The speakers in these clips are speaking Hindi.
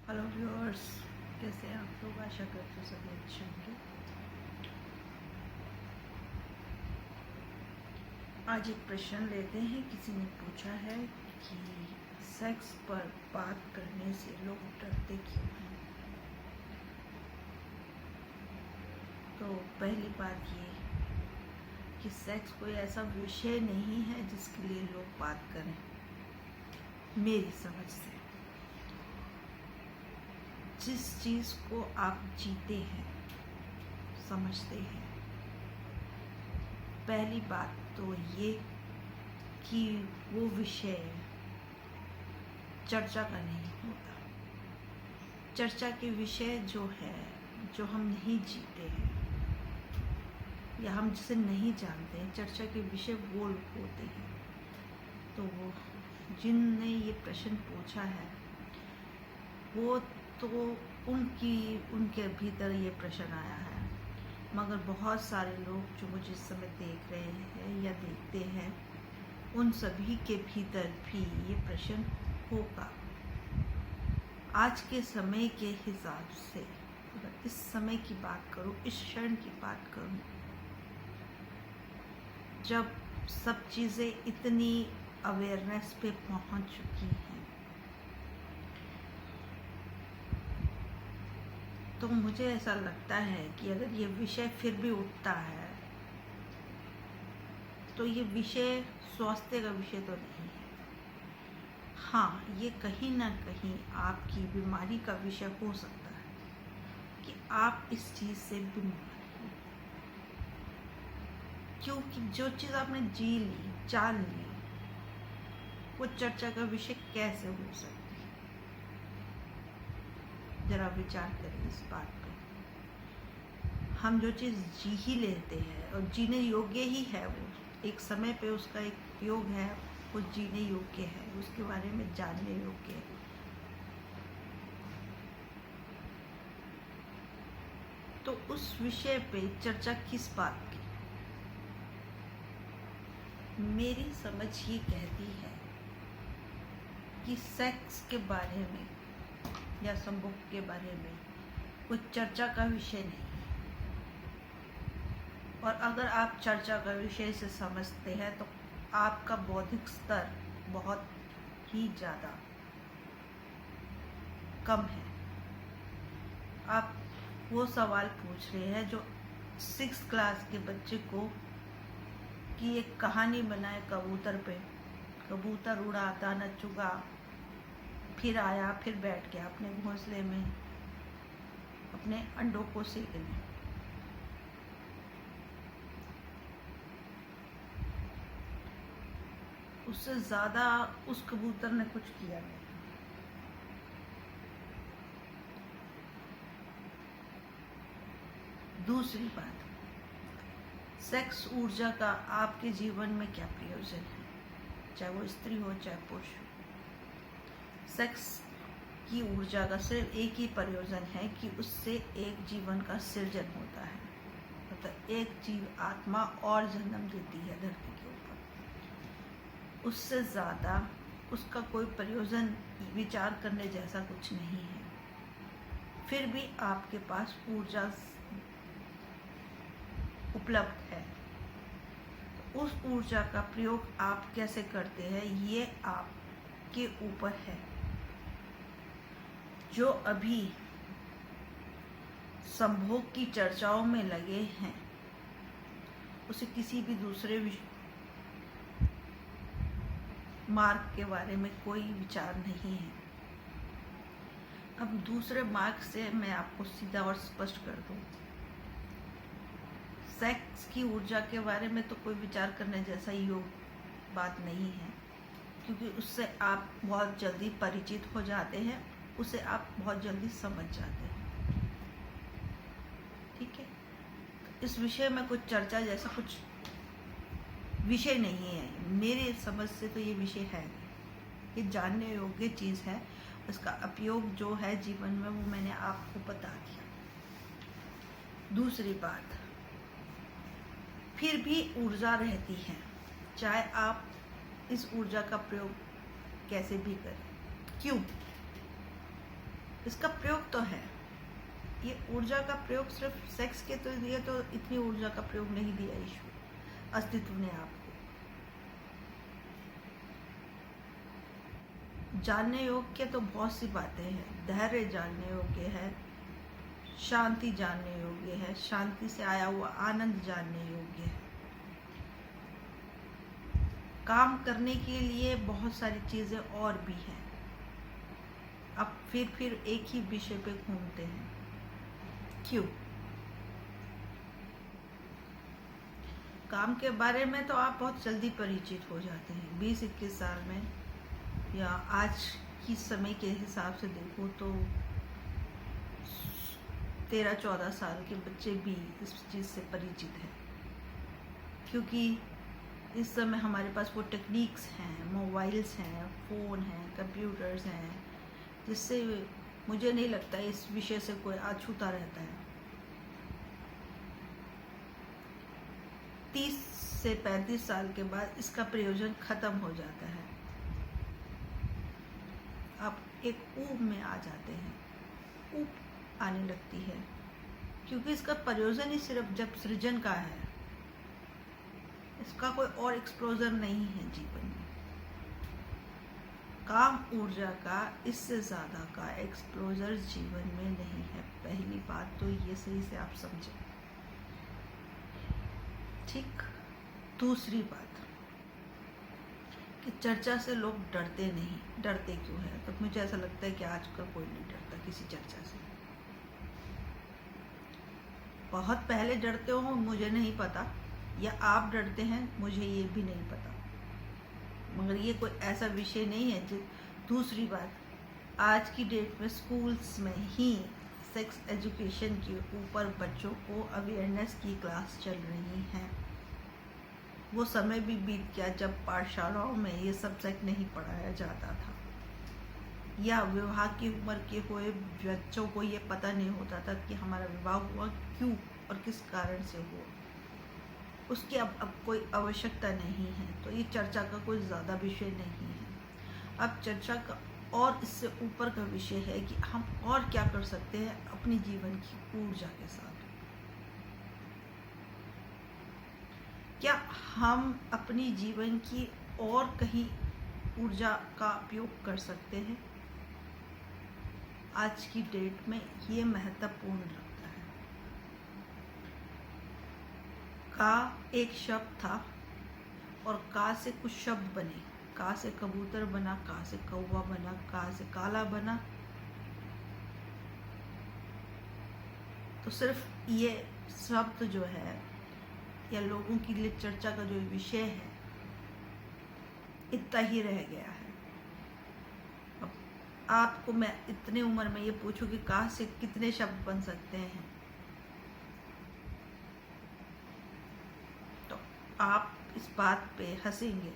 हेलो व्यूअर्स, कैसे हैं आप लोग? आशा करते हैं सभी अच्छे होंगे। आज एक प्रश्न लेते हैं। किसी ने पूछा है कि सेक्स पर बात करने से लोग डरते क्यों हैं। तो पहली बात ये कि सेक्स कोई ऐसा विषय नहीं है जिसके लिए लोग बात करें। मेरी समझ से जिस चीज़ को आप जीते हैं, समझते हैं, पहली बात तो ये कि वो विषय चर्चा का नहीं होता। चर्चा के विषय जो है, जो हम नहीं जीते हैं या हम जिसे नहीं जानते हैं, चर्चा के विषय वो होते हैं। तो वो जिनने ये प्रश्न पूछा है वो तो उनके भीतर ये प्रश्न आया है, मगर बहुत सारे लोग जो मुझे इस समय देख रहे हैं या देखते हैं, उन सभी के भीतर भी ये प्रश्न होगा। आज के समय के हिसाब से अगर इस समय की बात करूं, इस क्षण की बात करूं, जब सब चीज़ें इतनी अवेयरनेस पे पहुंच चुकी हैं, तो मुझे ऐसा लगता है कि अगर ये विषय फिर भी उठता है तो ये विषय स्वास्थ्य का विषय तो नहीं है। हाँ, ये कहीं ना कहीं आपकी बीमारी का विषय हो सकता है कि आप इस चीज़ से बीमार हैं, क्योंकि जो चीज़ आपने जी ली, जान ली, वो चर्चा का विषय कैसे हो सकती है। जरा विचार करें इस बात पे। हम जो चीज़ जी ही लेते हैं और जीने योग्य ही है, वो एक समय पे उसका एक उपयोग है, वो जीने योग्य है, उसके बारे में जानने योग्य है, तो उस विषय पे चर्चा किस बात की? मेरी समझ ये कहती है कि सेक्स के बारे में या संभोग के बारे में कोई चर्चा का विषय नहीं है। और अगर आप चर्चा का विषय से समझते हैं तो आपका बौद्धिक स्तर बहुत ही ज़्यादा कम है। आप वो सवाल पूछ रहे हैं जो 6th क्लास के बच्चे को कि एक कहानी बनाए कबूतर पे। कबूतर उड़ा, दाना चुगा, फिर आया, फिर बैठ गया अपने घोंसले में अपने अंडों को सेकने। उससे ज़्यादा उस कबूतर ने कुछ किया नहीं। दूसरी बात, सेक्स ऊर्जा का आपके जीवन में क्या प्रयोजन है, चाहे वो स्त्री हो चाहे पुरुष हो। सेक्स की ऊर्जा का सिर्फ एक ही प्रयोजन है कि उससे एक जीवन का सृजन होता है, मतलब एक जीव आत्मा और जन्म देती है धरती के ऊपर। उससे ज़्यादा उसका कोई प्रयोजन विचार करने जैसा कुछ नहीं है। फिर भी आपके पास ऊर्जा उपलब्ध है, उस ऊर्जा का प्रयोग आप कैसे करते हैं ये आपके ऊपर है। जो अभी संभोग की चर्चाओं में लगे हैं, उसे किसी भी दूसरे मार्ग के बारे में कोई विचार नहीं है। अब दूसरे मार्ग से मैं आपको सीधा और स्पष्ट कर दूं, सेक्स की ऊर्जा के बारे में तो कोई विचार करने जैसा योग बात नहीं है, क्योंकि उससे आप बहुत जल्दी परिचित हो जाते हैं, उसे आप बहुत जल्दी समझ जाते हैं। ठीक है, इस विषय में कुछ चर्चा जैसा कुछ विषय नहीं है। मेरे समझ से तो ये विषय है, ये जानने योग्य चीज़ है। इसका उपयोग जो है जीवन में, वो मैंने आपको बता दिया। दूसरी बात, फिर भी ऊर्जा रहती है, चाहे आप इस ऊर्जा का प्रयोग कैसे भी करें। क्यों? इसका प्रयोग तो है, ये ऊर्जा का प्रयोग सिर्फ सेक्स के तो दिया, तो इतनी ऊर्जा का प्रयोग नहीं दिया ईश्वर अस्तित्व ने आपको। जानने योग्य तो बहुत सी बातें हैं। धैर्य जानने योग्य है, शांति जानने योग्य है, शांति से आया हुआ आनंद जानने योग्य है। काम करने के लिए बहुत सारी चीजें और भी हैं। अब फिर एक ही विषय पे घूमते हैं, क्यों? काम के बारे में तो आप बहुत जल्दी परिचित हो जाते हैं। 20-21 साल में, या आज की समय के हिसाब से देखो तो 13-14 साल के बच्चे भी इस चीज़ से परिचित हैं, क्योंकि इस समय हमारे पास वो टेक्निक्स हैं, मोबाइल्स हैं, फ़ोन हैं, कंप्यूटर्स हैं, जिससे मुझे नहीं लगता इस विषय से कोई अछूता रहता है। 30 से 35 साल के बाद इसका प्रयोजन खत्म हो जाता है। आप एक ऊब में आ जाते हैं, ऊब आने लगती है, क्योंकि इसका प्रयोजन ही सिर्फ जब सृजन का है, इसका कोई और एक्सप्लोजर नहीं है जीवन में। काम ऊर्जा का इससे ज़्यादा का एक्सप्लोजर जीवन में नहीं है। पहली बात तो ये सही से आप समझें, ठीक। दूसरी बात कि चर्चा से लोग डरते नहीं। डरते क्यों है? तो मुझे ऐसा लगता है कि आजकल कोई नहीं डरता किसी चर्चा से। बहुत पहले डरते हो मुझे नहीं पता, या आप डरते हैं मुझे ये भी नहीं पता, मगर ये कोई ऐसा विषय नहीं है जो। दूसरी बात, आज की डेट में स्कूल्स में ही सेक्स एजुकेशन के ऊपर बच्चों को अवेयरनेस की क्लास चल रही है। वो समय भी बीत गया जब पाठशालाओं में ये सब्जेक्ट नहीं पढ़ाया जाता था, या विवाह की उम्र के हुए बच्चों को ये पता नहीं होता था कि हमारा विवाह हुआ क्यों और किस कारण से हुआ। उसकी अब कोई आवश्यकता नहीं है, तो ये चर्चा का कोई ज़्यादा विषय नहीं है। अब चर्चा का और इससे ऊपर का विषय है कि हम और क्या कर सकते हैं अपनी जीवन की ऊर्जा के साथ। क्या हम अपनी जीवन की और कहीं ऊर्जा का उपयोग कर सकते हैं? आज की डेट में ये महत्वपूर्ण लगता है। का एक शब्द था और का से कुछ शब्द बने। का से कबूतर बना, का से कौवा बना, का से काला बना। तो सिर्फ ये शब्द जो है, या लोगों के लिए चर्चा का जो विषय है, इतना ही रह गया है। अब आपको मैं इतने उम्र में ये पूछूं कि का से कितने शब्द बन सकते हैं, तो आप इस बात पे हंसेंगे।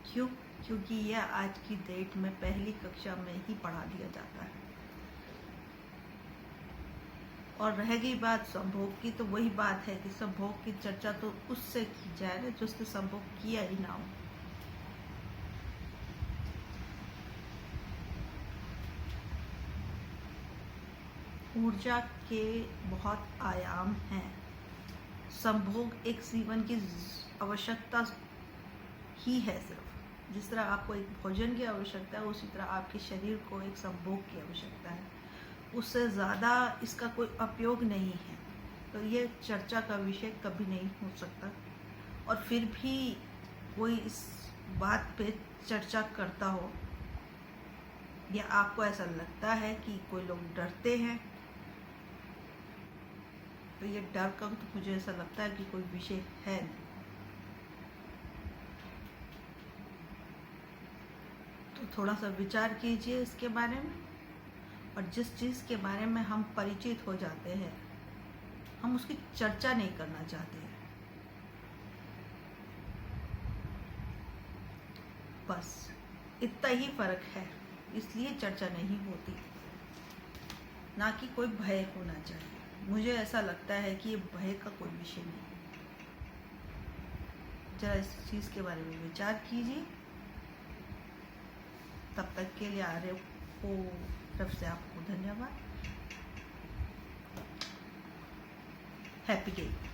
क्यों? क्योंकि यह आज की डेट में पहली कक्षा में ही पढ़ा दिया जाता है। और रह गई बात संभोग की, तो वही बात है कि संभोग की चर्चा तो उससे की जाए ना जो उसने संभोग किया ही ना हो। ऊर्जा के बहुत आयाम हैं। संभोग एक जीवन की आवश्यकता ही है। सिर्फ जिस तरह आपको एक भोजन की आवश्यकता है, उसी तरह आपके शरीर को एक संभोग की आवश्यकता है। उससे ज़्यादा इसका कोई उपयोग नहीं है। तो ये चर्चा का विषय कभी नहीं हो सकता। और फिर भी कोई इस बात पे चर्चा करता हो, या आपको ऐसा लगता है कि कोई लोग डरते हैं, तो ये डर का तो मुझे ऐसा लगता है कि कोई विषय है नहीं। तो थोड़ा सा विचार कीजिए इसके बारे में। और जिस चीज़ के बारे में हम परिचित हो जाते हैं, हम उसकी चर्चा नहीं करना चाहते हैं। बस इतना ही फर्क है, इसलिए चर्चा नहीं होती। ना कि कोई भय होना चाहिए। मुझे ऐसा लगता है कि ये भय का कोई विषय नहीं। जरा इस चीज़ के बारे में विचार कीजिए। तब तक के लिए आ रहे हो तरफ से आपको धन्यवाद। Happy day.